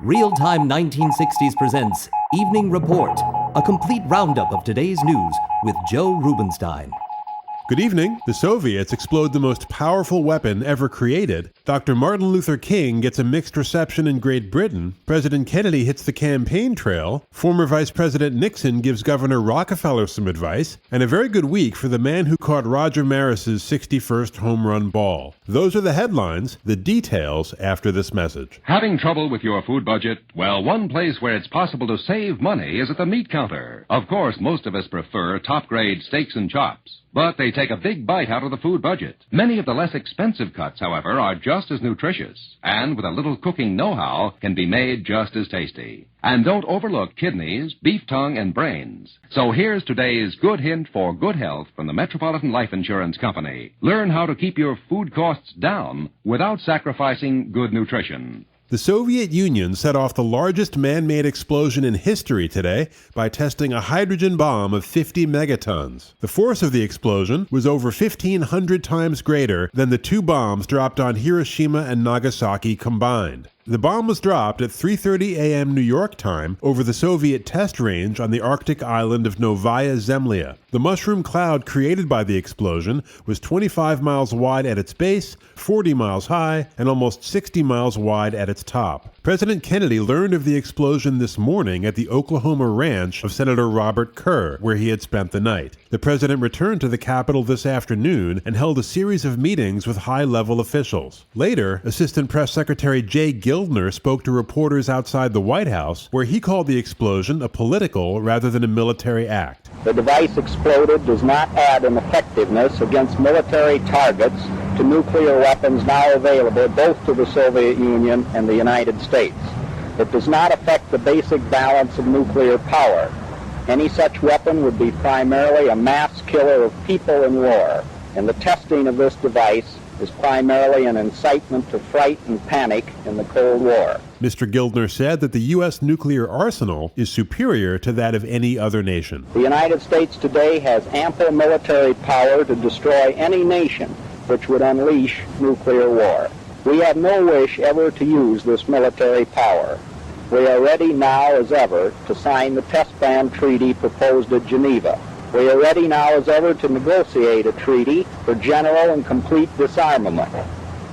Real-Time 1960s presents Evening Report, a complete roundup of today's news with Joe Rubenstein. Good evening. The Soviets explode the most powerful weapon ever created. Dr. Martin Luther King gets a mixed reception in Great Britain. President Kennedy hits the campaign trail. Former Vice President Nixon gives Governor Rockefeller some advice. And a very good week for the man who caught Roger Maris's 61st home run ball. Those are the headlines. The details after this message. Having trouble with your food budget? Well, one place where it's possible to save money is at the meat counter. Of course, most of us prefer top-grade steaks and chops. But they take a big bite out of the food budget. Many of the less expensive cuts, however, are just as nutritious, and with a little cooking know-how, can be made just as tasty. And don't overlook kidneys, beef tongue, and brains. So here's today's good hint for good health from the Metropolitan Life Insurance Company. Learn how to keep your food costs down without sacrificing good nutrition. The Soviet Union set off the largest man-made explosion in history today by testing a hydrogen bomb of 50 megatons. The force of the explosion was over 1,500 times greater than the two bombs dropped on Hiroshima and Nagasaki combined. The bomb was dropped at 3:30 a.m. New York time over the Soviet test range on the Arctic island of Novaya Zemlya. The mushroom cloud created by the explosion was 25 miles wide at its base, 40 miles high, and almost 60 miles wide at its top. President Kennedy learned of the explosion this morning at the Oklahoma ranch of Senator Robert Kerr, where he had spent the night. The president returned to the Capitol this afternoon and held a series of meetings with high-level officials. Later, Assistant Press Secretary Jay Gildner spoke to reporters outside the White House, where he called the explosion a political rather than a military act. The device exploded does not add an effectiveness against military targets to nuclear weapons now available both to the Soviet Union and the United States. It does not affect the basic balance of nuclear power. Any such weapon would be primarily a mass killer of people in war, and the testing of this device is primarily an incitement to fright and panic in the Cold War. Mr. Gildner said that the U.S. nuclear arsenal is superior to that of any other nation. The United States today has ample military power to destroy any nation which would unleash nuclear war. We have no wish ever to use this military power. We are ready now as ever to sign the test ban treaty proposed at Geneva. We are ready now as ever to negotiate a treaty for general and complete disarmament.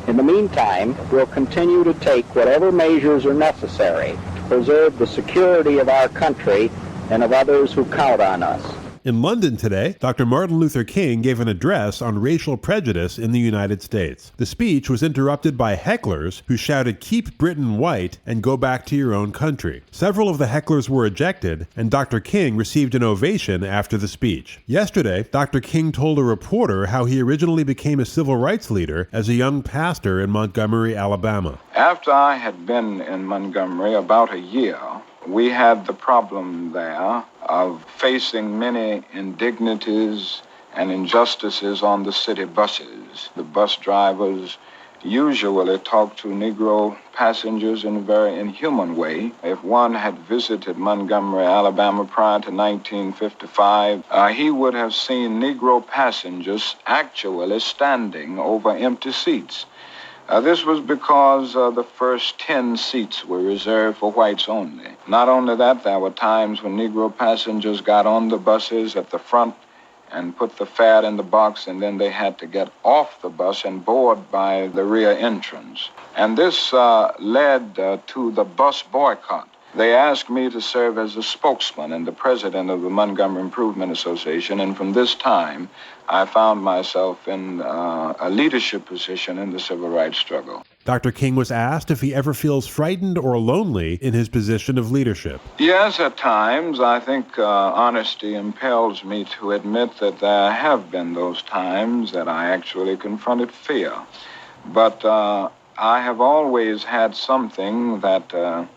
In the meantime, we'll continue to take whatever measures are necessary to preserve the security of our country and of others who count on us. In London today, Dr. Martin Luther King gave an address on racial prejudice in the United States. The speech was interrupted by hecklers who shouted, "Keep Britain white and go back to your own country." Several of the hecklers were ejected, and Dr. King received an ovation after the speech. Yesterday, Dr. King told a reporter how he originally became a civil rights leader as a young pastor in Montgomery, Alabama. After I had been in Montgomery about a year, we had the problem there of facing many indignities and injustices on the city buses. The bus drivers usually talk to Negro passengers in a very inhuman way. If one had visited Montgomery, Alabama prior to 1955, he would have seen Negro passengers actually standing over empty seats. This was because the first 10 seats were reserved for whites only. Not only that, there were times when Negro passengers got on the buses at the front and put the fare in the box, and then they had to get off the bus and board by the rear entrance. And this led to the bus boycott. They asked me to serve as a spokesman and the president of the Montgomery Improvement Association, and from this time, I found myself in a leadership position in the civil rights struggle. Dr. King was asked if he ever feels frightened or lonely in his position of leadership. Yes, at times. I think honesty impels me to admit that there have been those times that I actually confronted fear. But I have always had something that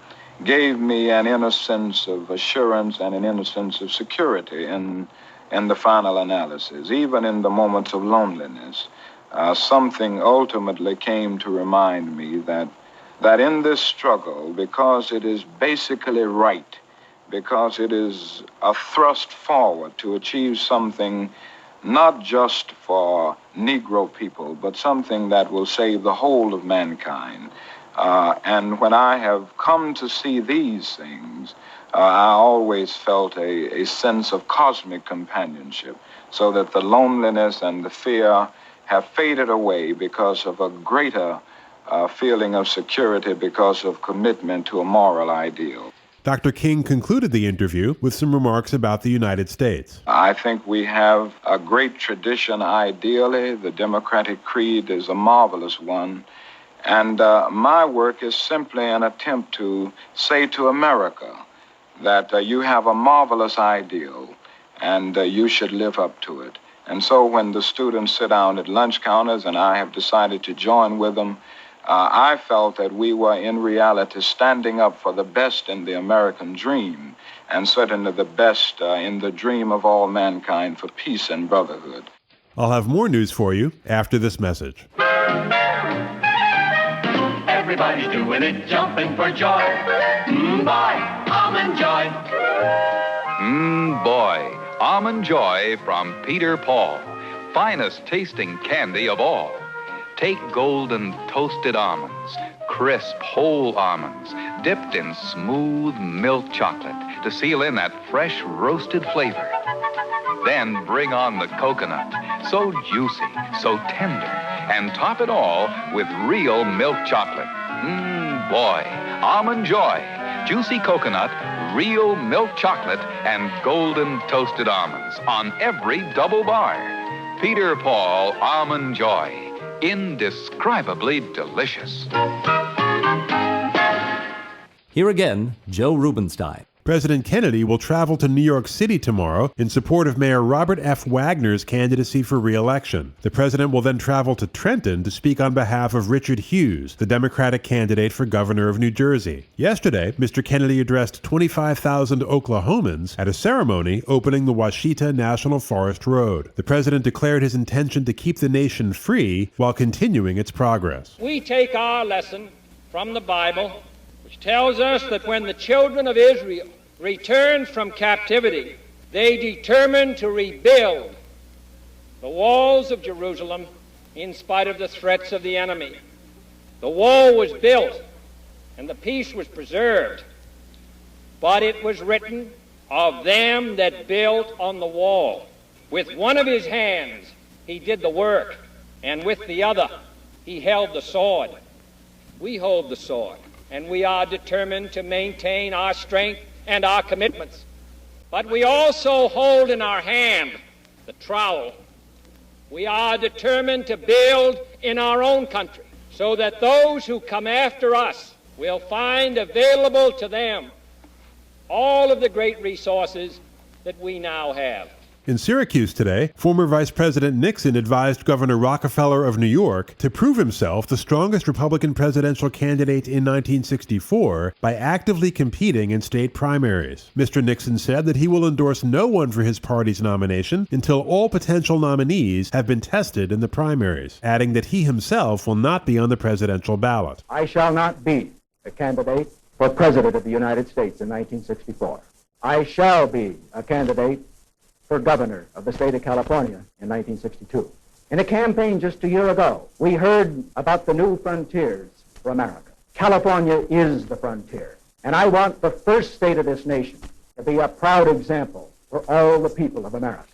gave me an inner sense of assurance and an inner sense of security in the final analysis. Even in the moments of loneliness, something ultimately came to remind me that in this struggle, because it is basically right, because it is a thrust forward to achieve something not just for Negro people, but something that will save the whole of mankind, And when I have come to see these things, I always felt a sense of cosmic companionship, so that the loneliness and the fear have faded away because of a greater feeling of security because of commitment to a moral ideal. Dr. King concluded the interview with some remarks about the United States. I think we have a great tradition ideally. The Democratic creed is a marvelous one. And my work is simply an attempt to say to America that you have a marvelous ideal and you should live up to it. And so when the students sit down at lunch counters and I have decided to join with them, I felt that we were in reality standing up for the best in the American dream, and certainly the best in the dream of all mankind for peace and brotherhood. I'll have more news for you after this message. Everybody's doing it, jumping for joy. Boy, almond joy. Boy, almond joy from Peter Paul. Finest tasting candy of all. Take golden toasted almonds, crisp whole almonds, dipped in smooth milk chocolate to seal in that fresh roasted flavor. Then bring on the coconut, so juicy, so tender, and top it all with real milk chocolate. Boy, almond joy, juicy coconut, real milk chocolate, and golden toasted almonds on every double bar. Peter Paul Almond Joy. Indescribably delicious. Here again, Joe Rubenstein. President Kennedy will travel to New York City tomorrow in support of Mayor Robert F. Wagner's candidacy for re-election. The president will then travel to Trenton to speak on behalf of Richard Hughes, the Democratic candidate for governor of New Jersey. Yesterday, Mr. Kennedy addressed 25,000 Oklahomans at a ceremony opening the Washita National Forest Road. The president declared his intention to keep the nation free while continuing its progress. We take our lesson from the Bible, which tells us that when the children of Israel returned from captivity, they determined to rebuild the walls of Jerusalem in spite of the threats of the enemy. The wall was built and the peace was preserved, but it was written of them that built on the wall. With one of his hands he did the work, and with the other he held the sword. We hold the sword, and we are determined to maintain our strength and our commitments. But we also hold in our hand the trowel. We are determined to build in our own country so that those who come after us will find available to them all of the great resources that we now have. In Syracuse today, former Vice President Nixon advised Governor Rockefeller of New York to prove himself the strongest Republican presidential candidate in 1964 by actively competing in state primaries. Mr. Nixon said that he will endorse no one for his party's nomination until all potential nominees have been tested in the primaries, adding that he himself will not be on the presidential ballot. I shall not be a candidate for President of the United States in 1964. I shall be a candidate for governor of the state of California in 1962. In a campaign just a year ago, we heard about the new frontiers for America. California is the frontier, and I want the first state of this nation to be a proud example for all the people of America.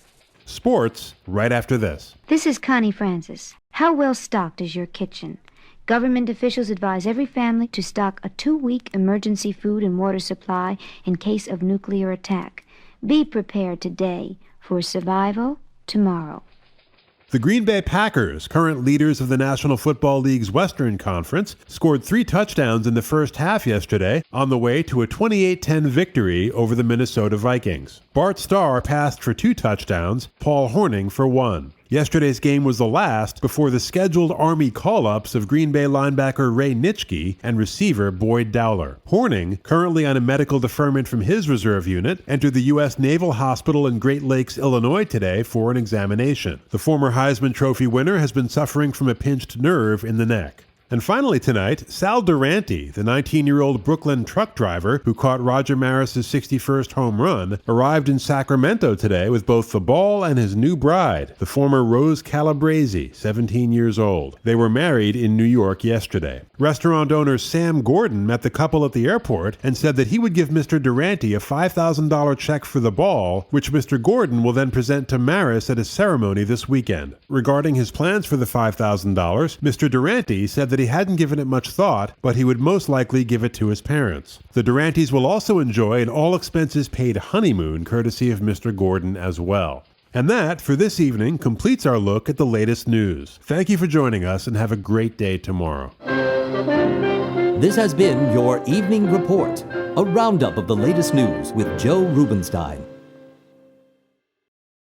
Sports, right after this. This is Connie Francis. How well stocked is your kitchen? Government officials advise every family to stock a 2-week emergency food and water supply in case of nuclear attack. Be prepared today for survival tomorrow. The Green Bay Packers, current leaders of the National Football League's Western Conference, scored 3 touchdowns in the first half yesterday on the way to a 28-10 victory over the Minnesota Vikings. Bart Starr passed for 2 touchdowns, Paul Hornung for 1. Yesterday's game was the last before the scheduled Army call-ups of Green Bay linebacker Ray Nitschke and receiver Boyd Dowler. Hornung, currently on a medical deferment from his reserve unit, entered the U.S. Naval Hospital in Great Lakes, Illinois today for an examination. The former Heisman Trophy winner has been suffering from a pinched nerve in the neck. And finally tonight, Sal Durante, the 19-year-old Brooklyn truck driver who caught Roger Maris's 61st home run, arrived in Sacramento today with both the ball and his new bride, the former Rose Calabrese, 17 years old. They were married in New York yesterday. Restaurant owner Sam Gordon met the couple at the airport and said that he would give Mr. Durante a $5,000 check for the ball, which Mr. Gordon will then present to Maris at a ceremony this weekend. Regarding his plans for the $5,000, Mr. Durante said that he hadn't given it much thought, but he would most likely give it to his parents. The Durantes will also enjoy an all-expenses-paid honeymoon courtesy of Mr. Gordon as well. And that, for this evening, completes our look at the latest news. Thank you for joining us, and have a great day tomorrow. This has been your Evening Report, a roundup of the latest news with Joe Rubenstein.